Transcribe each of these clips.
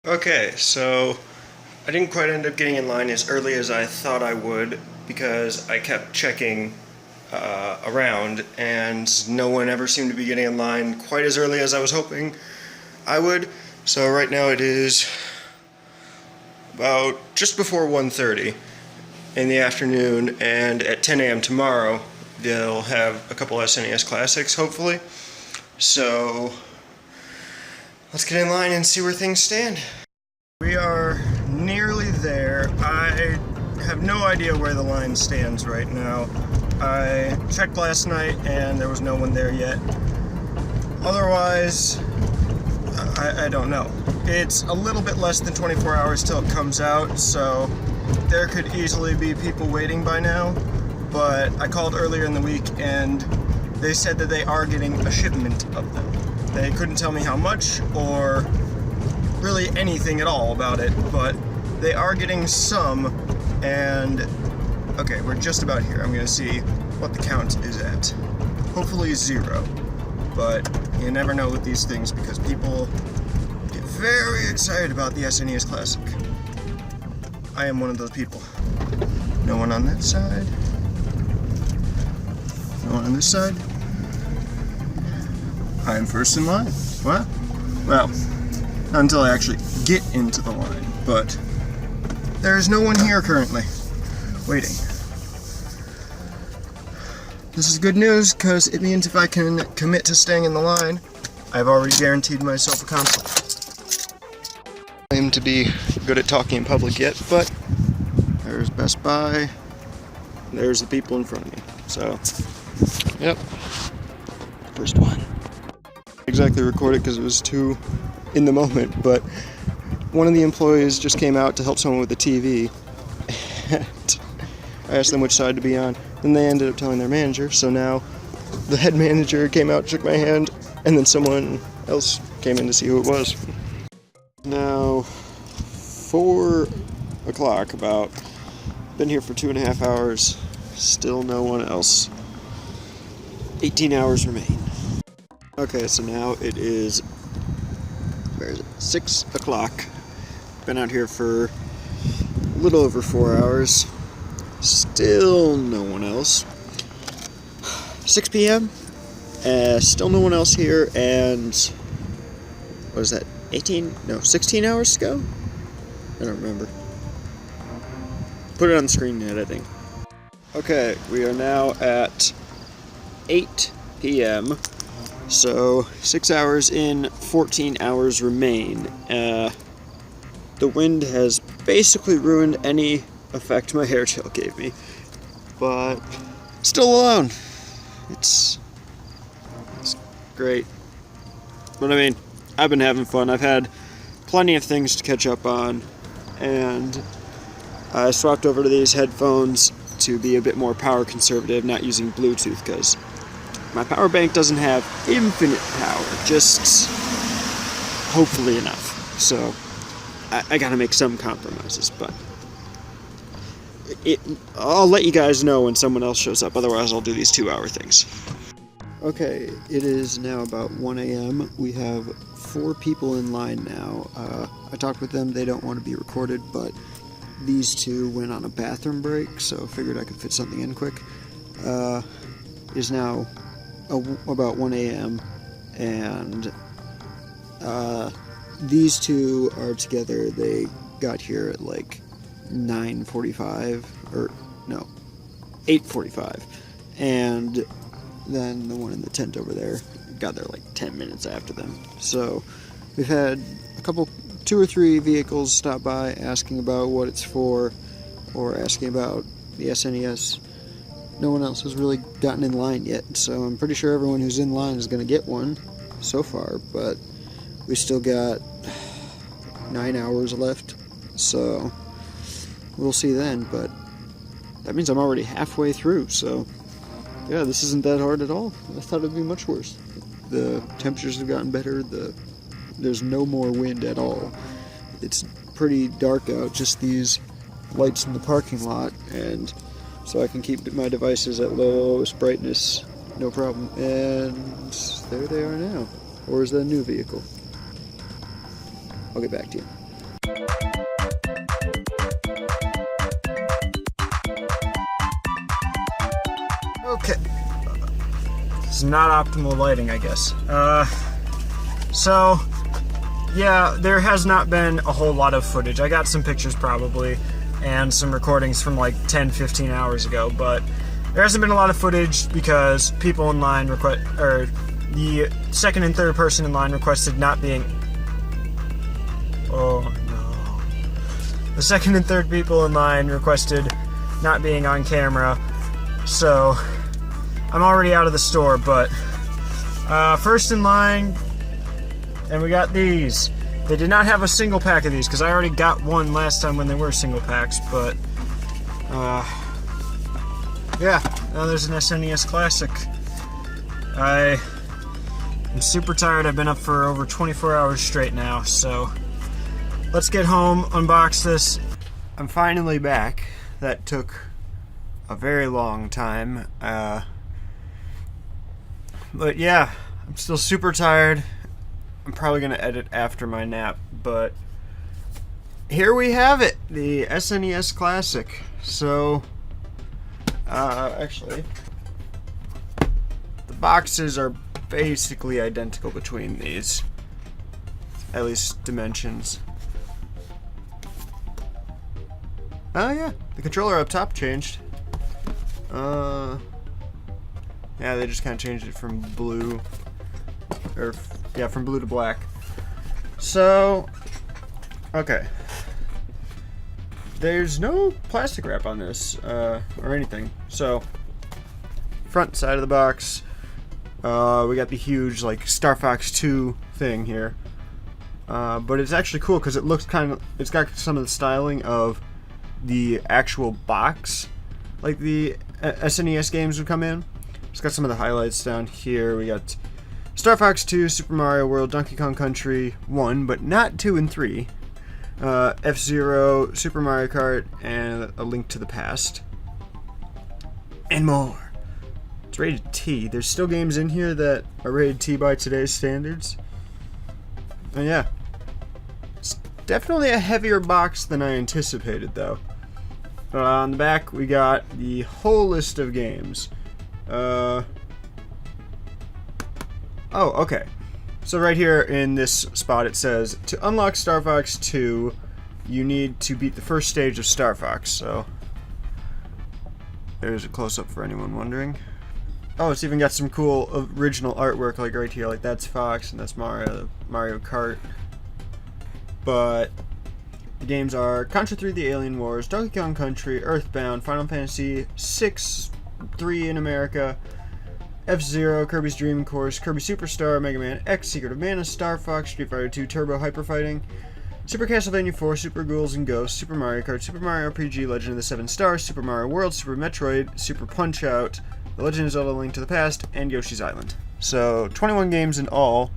Okay, so I didn't quite end up getting in line as early as I thought I would because I kept checking around and no one ever seemed to be getting in line quite as early as I was hoping I would. So right now it is about just before 1:30 in the afternoon, and at 10 a.m. tomorrow they'll have a couple SNES Classics, hopefully. So let's get in line and see where things stand. We are nearly there. I have no idea where the line stands right now. I checked last night and there was no one there yet. Otherwise, I don't know. It's a little bit less than 24 hours till it comes out, so there could easily be people waiting by now. But I called earlier in the week and they said that they are getting a shipment of them. They couldn't tell me how much or really anything at all about it, but they are getting some. And okay, we're just about here. I'm gonna see what the count is at. Hopefully 0, but you never know with these things because people get very excited about the SNES Classic. I am one of those people. No one on that side. No one on this side. I'm first in line. What? Well, not until I actually get into the line, but there's no one here currently waiting. This is good news because it means if I can commit to staying in the line, I've already guaranteed myself a console. I claim to be good at talking in public yet, but there's Best Buy, there's the people in front of me. So, yep, first one. Exactly record it because it was too in the moment, but one of the employees just came out to help someone with the TV, and I asked them which side to be on. Then they ended up telling their manager, so now the head manager came out, shook my hand, and then someone else came in to see who it was. Now, 4 o'clock about. Been here for 2.5 hours, still no one else. 18 hours remain. Okay, so now it is, where is it, 6 o'clock. Been out here for a little over 4 hours. Still no one else. 6 p.m. Still no one else here, and what is that, 16 hours to go? I don't remember. Put it on the screen in editing. Okay, we are now at 8 p.m. So 6 hours in, 14 hours remain. The wind has basically ruined any effect my hair gel gave me, but still alone. It's great. But I mean, I've been having fun. I've had plenty of things to catch up on, and I swapped over to these headphones to be a bit more power conservative, not using Bluetooth, because my power bank doesn't have infinite power, just hopefully enough. So I gotta make some compromises, but I'll let you guys know when someone else shows up, otherwise I'll do these 2-hour things. Okay, it is now about 1 a.m. We have 4 people in line now. I talked with them, they don't want to be recorded, but these 2 went on a bathroom break, so figured I could fit something in quick. It is now about 1 a.m. and these 2 are together. They got here at like 9:45, or no, 8:45, and then the one in the tent over there got there like 10 minutes after them. So we've had a couple, 2 or 3 vehicles stop by asking about what it's for, or asking about the SNES. No one else has really gotten in line yet, so I'm pretty sure everyone who's in line is going to get one so far, but we still got 9 hours left, so we'll see then. But that means I'm already halfway through, so yeah, this isn't that hard at all. I thought it'd be much worse. The temperatures have gotten better, there's no more wind at all. It's pretty dark out, just these lights in the parking lot, and so I can keep my devices at lowest brightness, no problem. And there they are now. Or is that a new vehicle? I'll get back to you. It's not optimal lighting, I guess. So, yeah, there has not been a whole lot of footage. I got some pictures probably, and some recordings from like 10-15 hours ago, but there hasn't been a lot of footage because people in line the second and third person in line requested not being... Oh no. The second and third people in line requested not being on camera, so I'm already out of the store, but first in line, and we got these. They did not have a single pack of these because I already got one last time when they were single packs, but yeah, now there's an SNES Classic. I am super tired. I've been up for over 24 hours straight now, so let's get home, unbox this. I'm finally back. That took a very long time. But yeah, I'm still super tired. I'm probably going to edit after my nap, but here we have it, the SNES Classic. So, actually, the boxes are basically identical between these, at least dimensions. Oh yeah, the controller up top changed. Yeah, they just kind of changed it from blue, from blue to black. So, okay. There's no plastic wrap on this, or anything. So, front side of the box, we got the huge, like, Star Fox 2 thing here. But it's actually cool because it looks it's got some of the styling of the actual box, like the SNES games would come in. It's got some of the highlights down here. We got Star Fox 2, Super Mario World, Donkey Kong Country 1, but not 2 and 3. F-Zero, Super Mario Kart, and A Link to the Past. And more. It's rated T. There's still games in here that are rated T by today's standards. And yeah. It's definitely a heavier box than I anticipated, though. On the back, we got the whole list of games. Oh, okay. So right here in this spot it says, to unlock Star Fox 2, you need to beat the first stage of Star Fox. So there's a close-up for anyone wondering. Oh, it's even got some cool original artwork, like right here, like that's Fox and that's Mario Kart. But the games are Contra 3: The Alien Wars, Donkey Kong Country, Earthbound, Final Fantasy 6-3 in America, F-Zero, Kirby's Dream Course, Kirby Superstar, Mega Man X, Secret of Mana, Star Fox, Street Fighter 2, Turbo Hyper Fighting, Super Castlevania 4, Super Ghouls and Ghosts, Super Mario Kart, Super Mario RPG, Legend of the Seven Stars, Super Mario World, Super Metroid, Super Punch-Out, The Legend of Zelda: Link to the Past, and Yoshi's Island. So, 21 games in all,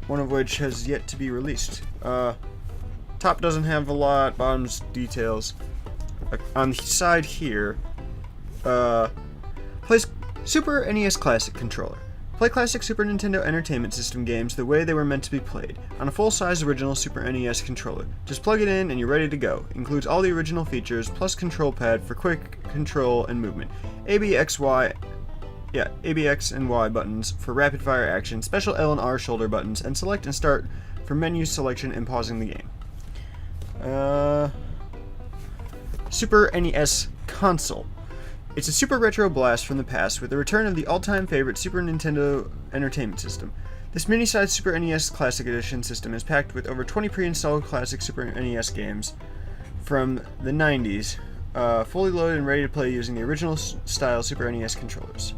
one of which has yet to be released. Top doesn't have a lot, bottom's details. On the side here, plays Super NES Classic controller. Play classic Super Nintendo Entertainment System games the way they were meant to be played, on a full-size original Super NES controller. Just plug it in and you're ready to go. Includes all the original features, plus control pad for quick control and movement. ABX and Y buttons for rapid-fire action, special L and R shoulder buttons, and select and start for menu selection and pausing the game. Super NES console. It's a super retro blast from the past with the return of the all-time favorite Super Nintendo Entertainment System. This mini-sized Super NES Classic Edition system is packed with over 20 pre-installed classic Super NES games from the 90s, fully loaded and ready to play using the original style Super NES controllers.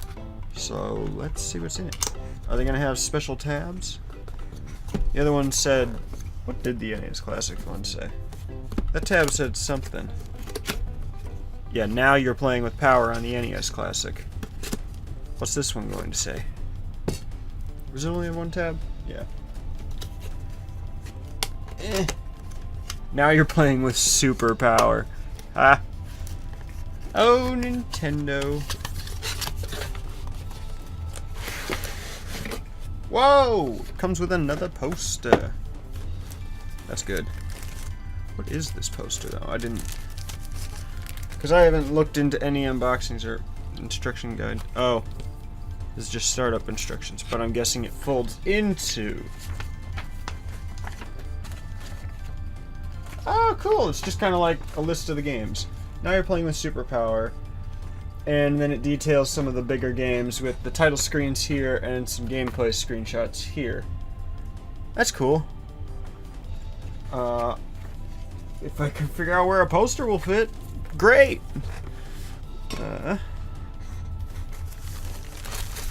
So let's see what's in it. Are they going to have special tabs? The other one said... What did the NES Classic one say? That tab said something. Yeah, now you're playing with power on the NES Classic. What's this one going to say? Was it only in one tab? Yeah. Now you're playing with super power. Ah. Oh, Nintendo. Whoa! Comes with another poster. That's good. What is this poster, though? I didn't... Because I haven't looked into any unboxings or instruction guide. Oh. This is just startup instructions, but I'm guessing it folds into... Oh, cool! It's just kind of like a list of the games. Now you're playing with Superpower, and then it details some of the bigger games with the title screens here and some gameplay screenshots here. That's cool. If I can figure out where a poster will fit, great!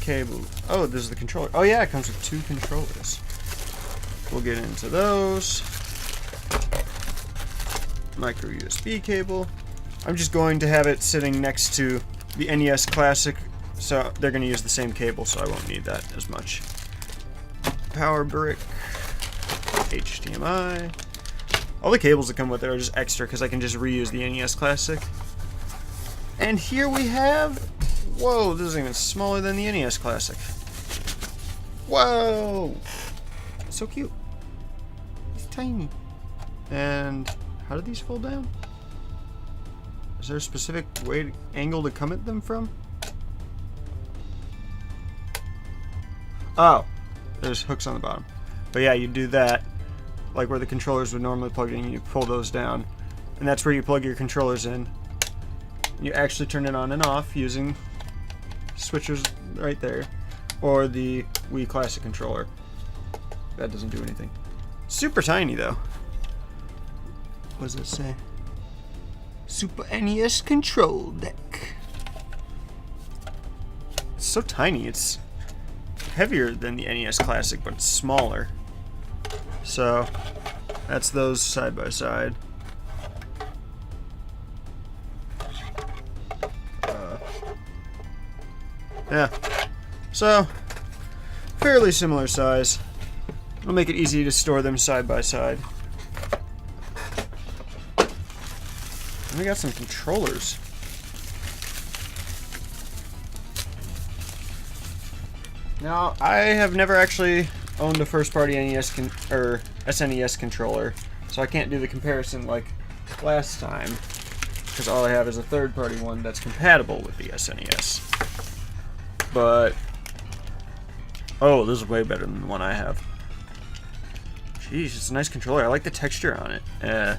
Cable. Oh, this is the controller. Oh yeah, it comes with 2 controllers. We'll get into those. Micro USB cable. I'm just going to have it sitting next to the NES Classic, so they're going to use the same cable, so I won't need that as much. Power brick. HDMI. All the cables that come with it are just extra because I can just reuse the NES Classic. And here we have... Whoa, this is even smaller than the NES Classic. Whoa! So cute. It's tiny. And how do these fold down? Is there a specific angle to come at them from? Oh, there's hooks on the bottom. But yeah, you do that, like where the controllers would normally plug in, you pull those down. And that's where you plug your controllers in. You actually turn it on and off using switchers right there, or the Wii Classic controller. That doesn't do anything. Super tiny though. What does it say? Super NES control deck. It's so tiny. It's heavier than the NES Classic, but it's smaller. So that's those side by side. Yeah, so fairly similar size. It'll make it easy to store them side by side. And we got some controllers. Now, I have never actually owned a first-party NES or SNES controller, so I can't do the comparison like last time, because all I have is a third-party one that's compatible with the SNES. But, oh, this is way better than the one I have. Jeez, it's a nice controller. I like the texture on it.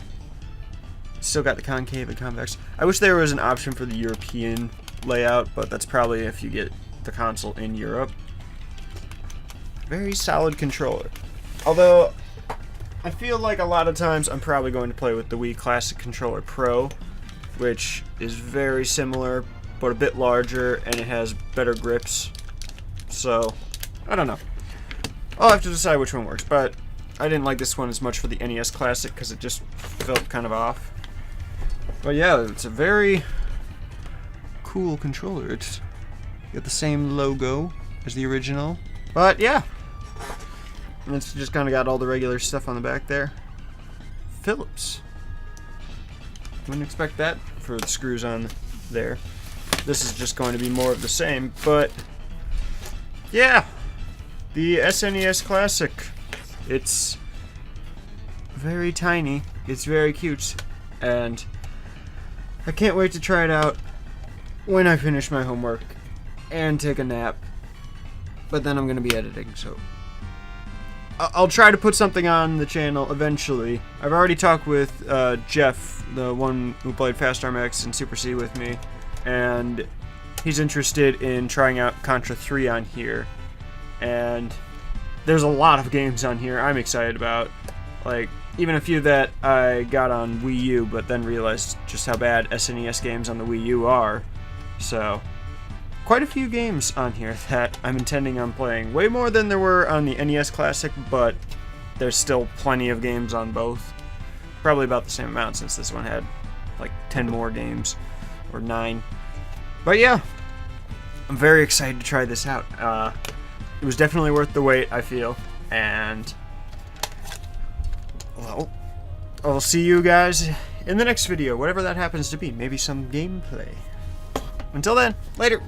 Still got the concave and convex. I wish there was an option for the European layout, but that's probably if you get the console in Europe. Very solid controller. Although, I feel like a lot of times I'm probably going to play with the Wii Classic Controller Pro, which is very similar, but a bit larger, and it has better grips. So, I don't know. I'll have to decide which one works, but I didn't like this one as much for the NES Classic because it just felt kind of off. But yeah, it's a very cool controller. It's got the same logo as the original. But yeah, it's just kind of got all the regular stuff on the back there. Phillips. Wouldn't expect that for the screws on there. This is just going to be more of the same, but yeah, the SNES Classic. It's very tiny, it's very cute, and I can't wait to try it out when I finish my homework and take a nap. But then I'm going to be editing, so I'll try to put something on the channel eventually. I've already talked with Jeff, the one who played Fast RMX and Super C with me, and he's interested in trying out Contra 3 on here. And there's a lot of games on here I'm excited about. Like, even a few that I got on Wii U, but then realized just how bad SNES games on the Wii U are. So, quite a few games on here that I'm intending on playing. Way more than there were on the NES Classic, but there's still plenty of games on both. Probably about the same amount since this one had like 10 more games, or 9. But yeah, I'm very excited to try this out. It was definitely worth the wait, I feel, and well, I'll see you guys in the next video, whatever that happens to be. Maybe some gameplay. Until then, later!